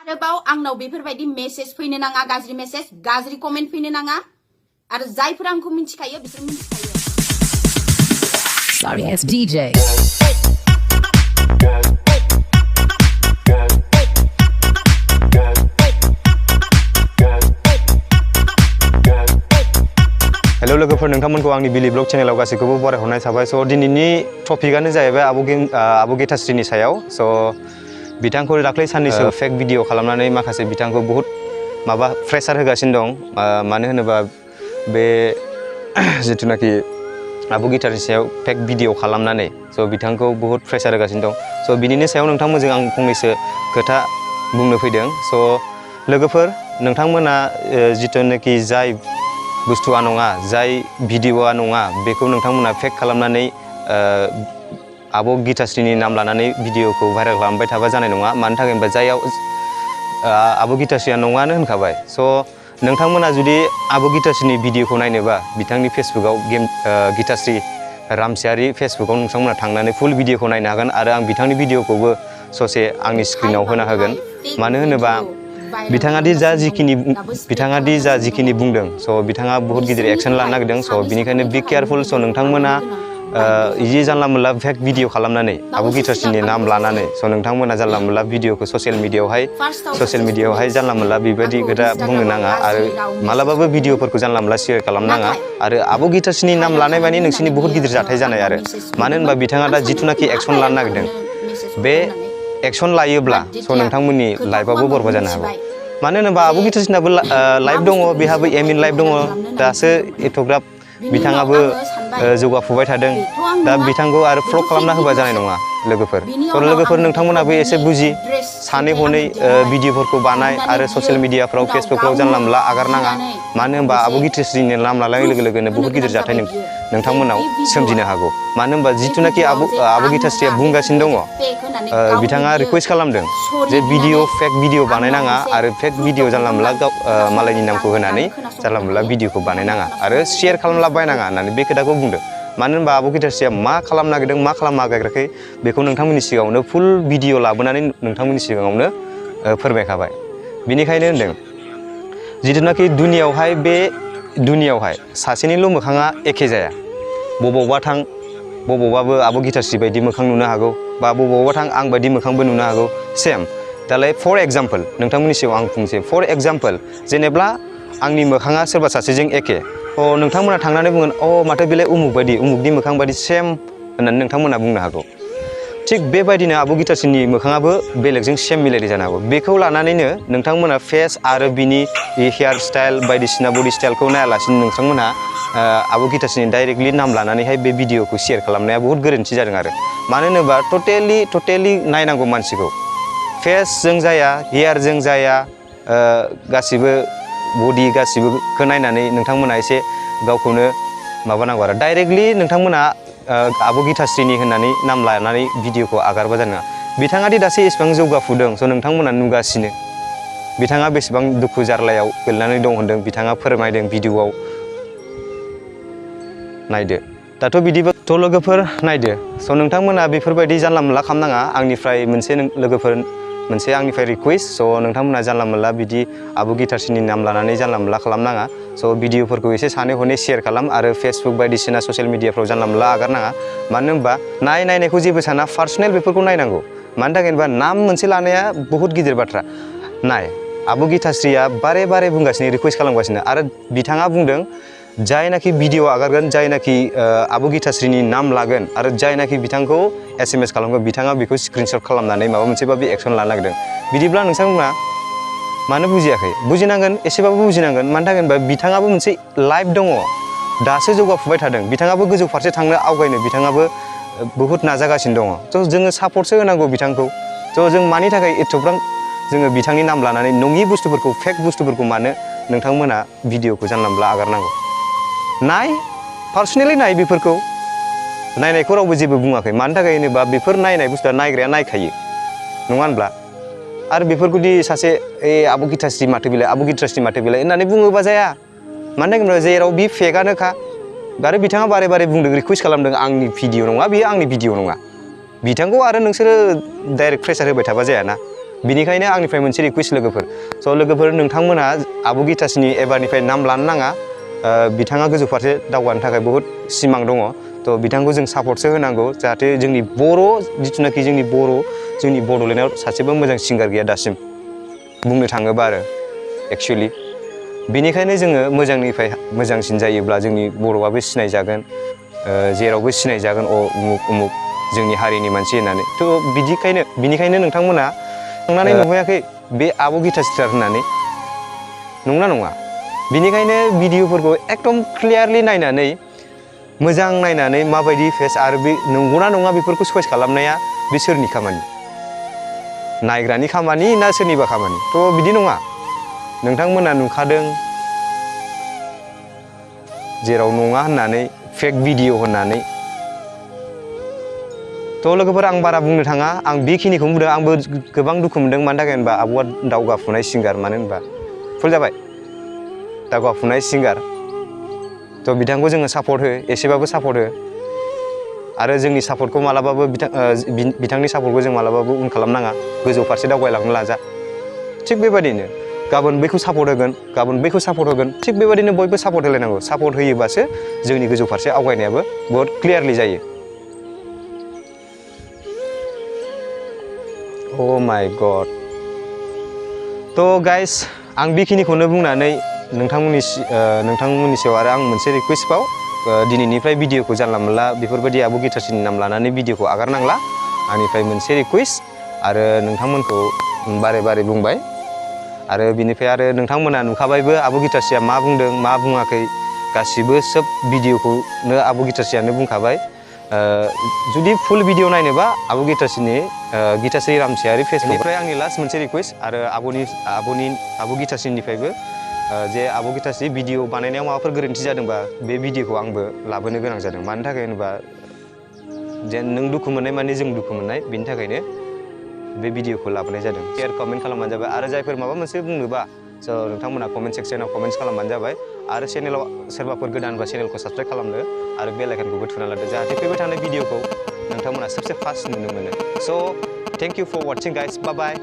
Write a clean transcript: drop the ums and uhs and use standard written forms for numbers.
आरोबाव आंनाव बेफोरबायदि मेसेज फैनो नाङा, गाज्रि मेसेज, गाज्रि कमेन्ट फैनो नाङा। आरो जायफोरा आंखौ मिन्थिखायो बिसोर मिन्थिखायो। Sorry ass DJ. हेलो लोगोफोर, नोंथांमोनखौ आंनि बिलि ब्लग चेनेलाव गासैखौबो बरायहरनाय थाबाय। स' दिनैनि टपिकआनो जाहैबाय आब' गेथाश्रीनि सायाव। स' बिथांखौ दाख्लै साननैसो फेक भिडिअ खालामनानै माखासे बिथांखौ बहुत माबा प्रेसार होगासिनो दं। मानो होनोबा बे जिथुनाखि आब' गेथाश्रीनि सायाव फेक भिडिअ खालामनानै स' बिथांखौ बहुत प्रेसार होगासिनो दं। स' बिनिनो सायाव नोंथांमोनजों आं फंनैसो खोथा बुंनो फैदों। स' लोगोफोर, नोंथांमोना जिथुनाखि जाय बुस्थुआ नङा, जाय भिडिअ'आ नङा, बेखौ नोंथांमोना फेक खालामनानै आब' गेथाश्रीनि नाम लानानै भिडिअ'खौ भाइरेल खालामबाय थाबा जानाय नङा। मानि थाखाय होनबा जायाव आब' गेथाश्रीया नङानो होनखाबाय। स' नोंथांमोना जुदि आब' गेथाश्रीनि भिडिअ'खौ नायनोबा बिथांनि फेसबुकआव गेथाश्री रामसियारि फेसबुकआव नोंथांमोना थांनानै फुल भिडिअ'खौ नायनो हागोन। आरो आं बिथांनि भिडिअ'खौबो ससे आंनि स्क्रिनाव होना होगोन। मानो होनोबा बिथाङा दि जा जिखिनि बुंदों, स' बिथाङा बहुत गिदिर एक्सन लानो नागिरदों। स' बिनिखायनो बि केयारफुल। स' नोंथांमोना इदि जानला मोनला फेक भिडिअ खालामनानै आब' गेथाश्रीनि नाम लानानै स' नोंथांमोना जानला मोनला भिडिअखौ ससियेल मिडियाआवहाय जानला मोनला बेबायदि खोथा बुंनो नाङा। आरो मालाबाबो भिडिअफोरखौ जानला मोनला शेयार खालामनाङा। आरो आब' गेथाश्रीनि नाम लानाय माने नोंसिनि बहुत गिदिर जाथाय जानाय। आरो मानो होनबा बिथाङा दा जिथुनाखि एक्सन लानो नागिरदों, बे एक्सन लायोब्ला स' नोंथांमोननि लाइफआबो बरबाद जानो हागौ। मानो होनोबा आब' गेथाश्रीनाबो लाइफ दङ, बेहाबो एम इन लाइफ दङ। दासो एथ'ग्राब बिथाङाबो जौगाफुबाय थादों। दा बिथांखौ आरो फ्लग खालामना होबा जानाय नङा लोगोफोर। स' लोगोफोर, नोंथांमोनाबो एसे बुजि सानै हनै भिडिअफोरखौ बानाय आरो ससियेल मिडियाफ्राव फेसबुकफ्राव जानला मोनला आगारनाङा। मानो होनबा आब' गेथाश्रीनि नाम लानाय लोगो लोगोनो बहुत गिदिर जाथाय नोंथांमोनाव सोमजिनो हागौ। मानो होनबा जिथुनाखि आब' गेथाश्रीया बुंगासिनो दङ, बिथाङा रिकुवेस्ट खालामदों जे फेक भिडिअ बानायनाङा आरो फेक भिडिअ जानला मोनला मालायनि नामखौ होनानै जानला मोनला भिडिअखौ बानायनाङा आरो शेयार खालामलाबायनाङा होननानै बे खोथाखौ बुंदों। मानो होनबा आब' गेथाश्रीया मा खालामनो नागिरदों, मा खालामनो नागिराखै, बेखौ नोंथांमोननि सिगाङावनो फुल भिडिअ लाबोनानै नोंथांमोननि सिगाङावनो फोरमायखाबाय। बिनिखायनो होनदों, जिथुनाखि बे दुनियावहाय सासेनिल' मोखाङा एखे जाया। बबावबा थां, बबावबाबो आब' गेथाश्री बायदि मोखां नुनो हागौ, बा बबावबा थां आं बायदि मोखांबो नुनो हागौ। सेम दालाय फर एग्जाम्पल नोंथांमोननि सिगाङाव आं बुंसै। फर एग्जाम्पल जेनेब्ला आंनि मोखाङा सोरबा सासेजों एखे, नोंथांमोना थांनानै बुंगोन, माथो बेलाय उमुकनि मोखां बायदि सेम होननानै नोंथांमोना बुंनो हागौ। थिग बेबायदिनो आब' गेथाश्रीनि मोखाङाबो बेलेगजों सेम मिलायनाय जानो हागौ। बेखौ लानानैनो नोंथांमोना फेस आरो बिनि हेयार स्टाइल बायदिसिना बडि स्टाइलखौ नायालासिनो नोंथांमोना आब' गेथाश्रीनि डाइरेक्टलि नाम लानानैहाय बे भिडिअखौ शेयार खालामनाया बहुत गोरोन्थि जादों। आरो मानो होनोबा टटेलि नायनांगौ मानसिखौ। फेसजों जाया, हेयारजों जाया, गासिबो बडि गासिबोखौ नायनानै नोंथांमोना एसे गावखौनो माबानांगौ। आरो डाइरेक्टलि नोंथांमोना आब' गेथाश्रीनि होननानै नाम लानानै भिडिअखौ आगारबा जानो नाङा। बिथाङा दि दासो एसेबां जौगाफुदों, स' नोंथांमोना नुगासिनो बिथाङा बेसेबां दुखु जारलायाव गोलैनानै दं होनदों, बिथाङा फोरमायदों भिडिअआव। नायदो दाथ' बिदिबाथ' लोगोफोर नायदो। स' नोंथांमोना बेफोरबायदि जानला मोनला खालामनाङा। आंनिफ्राय मोनसे आंनिफ्राय रिकुवेस्ट। स' नोंथांमोना जानला मोनला बिदि आब' गेथाश्रीनि नाम लानानै जानला मोनला खालामनाङा। स' भिडिअफोरखौ एसे सानै हनै शेयार खालाम आरो फेसबुक बायदिसिना ससियेल मिडियाफ्राव जानला मोनला आगारनाङा। मानो होनबा नायनायखौ जेबो साना, पार्सनेल बेफोरखौ नायनांगौ। मानि थाखाय होनबा नाम मोनसे लानाया बहुत गिदिर बाथ्रा। नाय, आब' गेथाश्रीया बारे बारे बुंगासिनो, रिकुवेस्ट खालामगासिनो। आरो बिथाङा बुंदों, जायनाखि भिडिअ आगारगोन, जायनाखि आब' गेथाश्रीनि नाम लागोन आरो जायनाखि बिथांखौ SMS खालामगोन, बिथाङा बेखौ स्क्रिनशट खालामनानै माबा मोनसेबाबो एक्सन लानो नागिरदों। बिदिब्ला नोंथांमोना मानो बुजियाखै? बुजिनांगोन, एसेबाबो बुजिनांगोन। मानि थाखाय होनबा बिथाङाबो मोनसे लाइफ दङ, दासो जौगाफुबाय थादों। बिथाङाबो गोजौ फारसे थांनो आवगायनो बिथाङाबो बहुत नाजागासिनो दङ। थ' जोङो सापर्टसो होनांगौ बिथांखौ। थ' जों मानि थाखाय एथ'ग्राब जोङो बिथांनि नाम लानानै नङि बुस्थुफोरखौ, फेक बुस्थुफोरखौ मानो नोंथांमोना भिडिअखौ जानला मोनला आगारनांगौ? पार्सनेलि नाय, बेफोरखौ नायनायखौ रावबो जेबो बुङाखै। मानि थाखाय होनोबा बेफोर नायनाय बुस्थुआ नायग्राया नायखायो, नङा होनब्ला? आरो बेफोरखौदि सासे आब' गेथाश्री माथो बिलाइ, आब' गेथाश्री माथो बिलाइ होननानै बुङोबा जाया। मानो होनोबा जेराव बि फेकआनोखा। आरो बिथाङा बारे बारे बुंदों, रिकुवेस्ट खालामदों, आंनि भिडिअ नङा, बेयो आंनि भिडिअ नङा। बिथांखौ आरो नोंसोरो डाइरेक्ट प्रेसार होबाय थाबा जायाना। बिनिखायनो आंनिफ्राय मोनसे रिक्वेस्ट लोगोफोर स' लोगोफोर नोंथांमोना आब' गितासनि एबारनिफ्राय नाम लानो नाङा बिथाङा गोजौ फारसे दावगानो थाखाय बहुद सिमां दङ थ' बिथांखौ जों सापर्टसो होनांगौ जाहाथे जोंनि बर' जिथुनाखि जोंनि बड'लेण्डआव सासेबो मोजां सिंगार गैया दासिम बुंनो थाङोबा आरो एक्सुवेलि बेनिखायनो जोङो मोजांनिफ्राय मोजांसिन जायोब्ला जोंनि बर'आबो सिनायजागोन जेरावबो सिनायजागोन उमुक उमुक जोंनि हारिनि मानसि होननानै थ' बिनिखायनो नोंथांमोना थांनानै नुहैयाखै बे आब' गितास्रिथार होननानै नंगौना नङा बिनिखायनो भिडिअफोरखौ एकदम क्लियारलि नायनानै मोजां नायनानै माबायदि फेस आरो बे नंगौना नङा बेफोरखौ चइस खालामनाया बे सोरनि खामानि नायग्रानि खामानि ना सोरनिबा खामानि थ' बिदि नङा नोंथांमोना नुखादों जेराव नङा होननानै फेक भिडिअ होननानै थ' लोगोफोर आं बारा बुंनो थाङा आं बेखिनिखौ बुंदों आंबो गोबां दुखु मोनदों मानि थाखाय होनबा आब'आ दावगाफुनाय सिंगार मानो होनबा फुल जाबाय दावगाफुनाय सिंगार थ' बिथांखौ जोङो सापर्ट हो एसेबाबो सापर्ट हो आरो जोंनि सापर्टखौ मालाबाबो बिथांनि सापर्टखौ जों मालाबाबो उन खालामनाङा गोजौ फारसे दावगालांनो लाजा थिग बेबायदिनो गाबोन बैखौ सापर्ट होगोन गाबोन बैखौ सापर्ट होगोन थिग बेबायदिनो बयबो सापर्ट होलायनांगौ सापर्ट होयोबासो जोंनि गोजौ फारसे आवगायनायाबो बहुत क्लियारलि जायो अ माय गड थ' गाइस आं बेखिनिखौनो बुंनानै नोंथांमोननि सायाव आरो आं मोनसे रिक्वेस्ट बाव दिनैनिफ्राय भिडिअखौ जानला मोनला बेफोरबायदि आब' गितास्रिनि नाम लानानै भिडिअखौ आगारनांला आंनिफ्राय मोनसे रिक्वेस्ट आरो नोंथांमोनखौ बारे बारे बुंबाय आरो बिनिफ्राय आरो नोंथांमोना नुखाबायबो आब' गितास्रिया मा बुंदों मा बुङाखै गासिबो सोब भिडिअखौनो आब' गितास्रियानो बुंखाबाय जुदि फुल भिडिअ नायनोबा आब' गितास्रि रामसियारि फेसबुकनिफ्राय आंनि लास्ट मोनसे रिक्वेस्ट आरो आब' गितास्रिनिफ्रायबो जे आब' गितास्रि भिडिअ बानायनायाव माबाफोर गोरोन्थि जादोंबा बे भिडिअखौ आंबो लाबोनो गोनां जादों मानि थाखाय होनोबा जेन नों दुखु मोननाय माने जों दुखु मोननाय बिनि थाखायनो बे भिडिअखौ लाबोनाय जादों शेयार कमेन्ट खालामबानो जाबाय आरो जायफोर माबा मोनसे बुंनोबा स' नोंथांमोना कमेन्ट सेक्सनाव कमेन्ट्स खालामबानो जाबाय आरो चेनेलाव सोरबाफोर गोदानबा चेनेलखौ साबस्क्राइब खालामनो आरो बेल आइकनखौबो थुना लादो जाहाथे फैबाय थानाय भिडिअखौ नोंथांमोना सबसे फार्स्ट नुनो मोनो स' thank you for watching guys bye bye